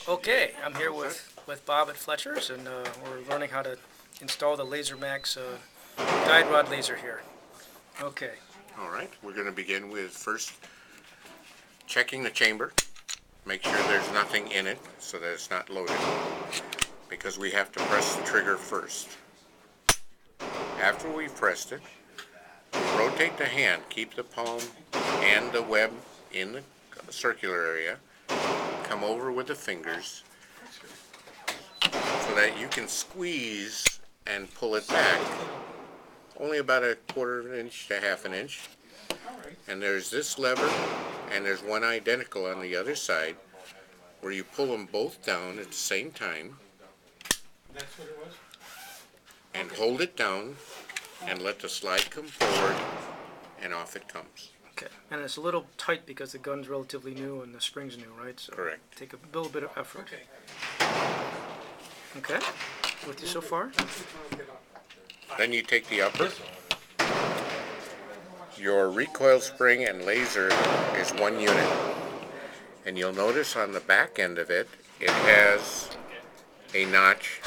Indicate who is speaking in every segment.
Speaker 1: Okay, I'm here with Bob at Fletcher's, and we're learning how to install the LaserMax guide rod laser here. Okay.
Speaker 2: All right, we're going to begin with first checking the chamber. Make sure there's nothing in it so that it's not loaded, because we have to press the trigger first. After we've pressed it, rotate the hand. Keep the palm and the web in the circular area. Come over with the fingers so that you can squeeze and pull it back only about a quarter of an inch to half an inch. And there's this lever, and there's one identical on the other side where you pull them both down at the same time and hold it down and let the slide come forward, and off it comes.
Speaker 1: Okay, and it's a little tight because the gun's relatively new and the spring's new, right? So
Speaker 2: Correct.
Speaker 1: Take a little bit of effort. Okay, with you so far?
Speaker 2: Then you take the upper. Your recoil spring and laser is one unit. And you'll notice on the back end of it, it has a notch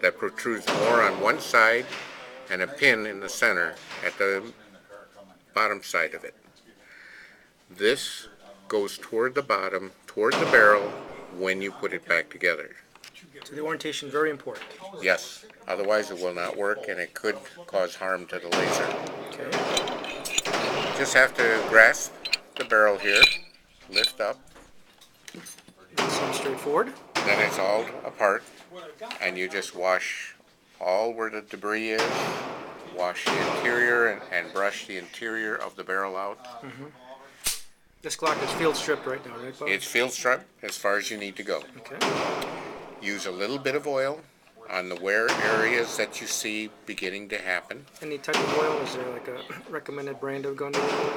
Speaker 2: that protrudes more on one side and a pin in the center at the bottom side of it. This goes toward the bottom, toward the barrel, when you put it back together.
Speaker 1: So the orientation, very important.
Speaker 2: Yes, otherwise it will not work and it could cause harm to the laser.
Speaker 1: Okay.
Speaker 2: Just have to grasp the barrel here, lift up,
Speaker 1: Seems straightforward.
Speaker 2: then it's all apart, and you just wash all where the debris is, wash the interior and brush the interior of the barrel out.
Speaker 1: Mm-hmm. This Glock is field stripped right now, right, Bob?
Speaker 2: It's field stripped as far as you need to go.
Speaker 1: Okay.
Speaker 2: Use a little bit of oil on the wear areas that you see beginning to happen.
Speaker 1: Any type of oil? Is there like a recommended brand of gun oil?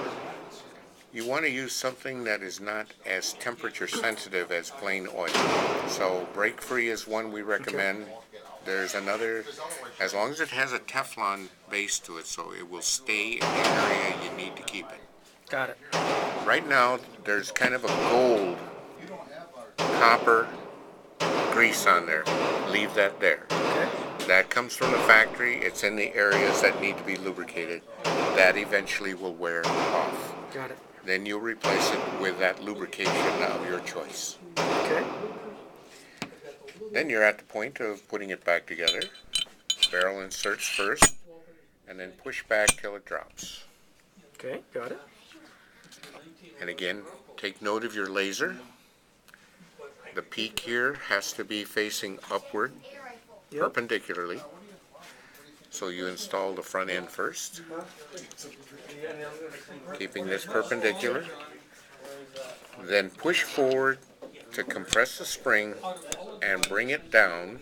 Speaker 2: You want to use something that is not as temperature sensitive as plain oil. So Break Free is one we recommend. Okay. There's another, as long as it has a Teflon base to it, so it will stay in the area you need to keep it.
Speaker 1: Got it.
Speaker 2: Right now, there's kind of a gold, copper grease on there. Leave that there.
Speaker 1: Okay.
Speaker 2: That comes from the factory. It's in the areas that need to be lubricated. That eventually will wear off.
Speaker 1: Got it.
Speaker 2: Then you'll replace it with that lubrication of your choice.
Speaker 1: Okay.
Speaker 2: Then you're at the point of putting it back together. Barrel inserts first, and then push back till it drops.
Speaker 1: Okay, got it.
Speaker 2: And again, take note of your laser. The peak here has to be facing upward, perpendicularly. So you install the front end first, keeping this perpendicular. Then push forward to compress the spring and bring it down.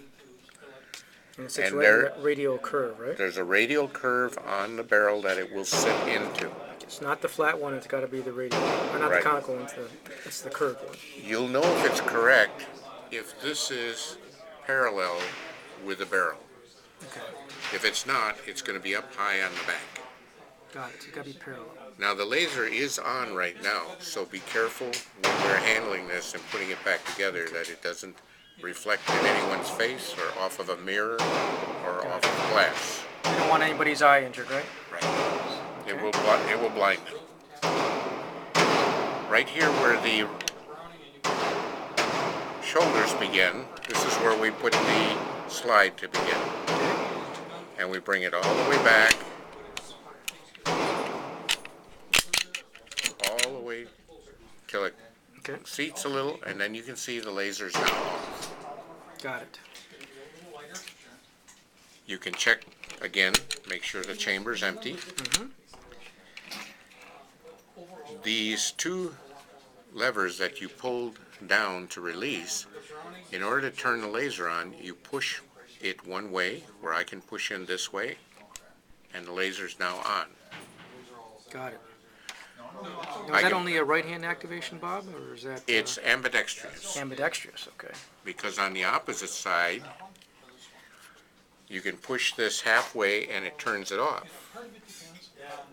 Speaker 1: And it's a radial curve, right?
Speaker 2: There's a radial curve on the barrel that it will sit into.
Speaker 1: It's not the flat one, it's got to be the radial. Or not
Speaker 2: Right.
Speaker 1: the conical one, it's the curved one.
Speaker 2: You'll know if it's correct if this is parallel with the barrel.
Speaker 1: Okay.
Speaker 2: If it's not, it's going to be up high on the back.
Speaker 1: Got it. So it's got to be parallel.
Speaker 2: Now the laser is on right now, so be careful when we're handling this and putting it back together that it doesn't reflect in anyone's face or off of a mirror or off of glass.
Speaker 1: You don't want anybody's eye injured, right?
Speaker 2: Right. Okay. It will blind them. Right here where the shoulders begin, this is where we put the slide to begin. And we bring it all the way back, all the way till it seats a little, and then you can see the laser's now off.
Speaker 1: Got it.
Speaker 2: You can check again, make sure the chamber's empty.
Speaker 1: Mm-hmm.
Speaker 2: These two levers that you pulled down to release, in order to turn the laser on, you push it one way, where I can push in this way, and the laser's now on.
Speaker 1: Got it. Now, is that only a right-hand activation, Bob, or is that?
Speaker 2: It's ambidextrous.
Speaker 1: Ambidextrous, okay.
Speaker 2: Because on the opposite side, you can push this halfway and it turns it off.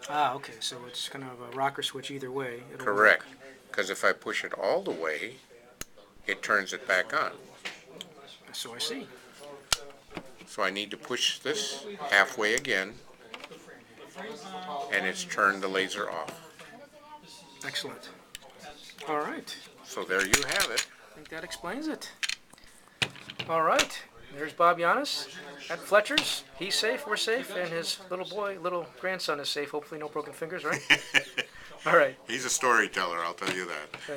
Speaker 1: Ah, okay, so it's kind of a rocker switch either way.
Speaker 2: Correct. Because if I push it all the way, it turns it back on.
Speaker 1: So I see.
Speaker 2: So I need to push this halfway again, and it's turned the laser off.
Speaker 1: Excellent. All right.
Speaker 2: So there you have it.
Speaker 1: I think that explains it. All right. There's Bob Yanis at Fletcher's. He's safe, we're safe, and his little grandson is safe. Hopefully no broken fingers, right? All right.
Speaker 2: He's a storyteller, I'll tell you that.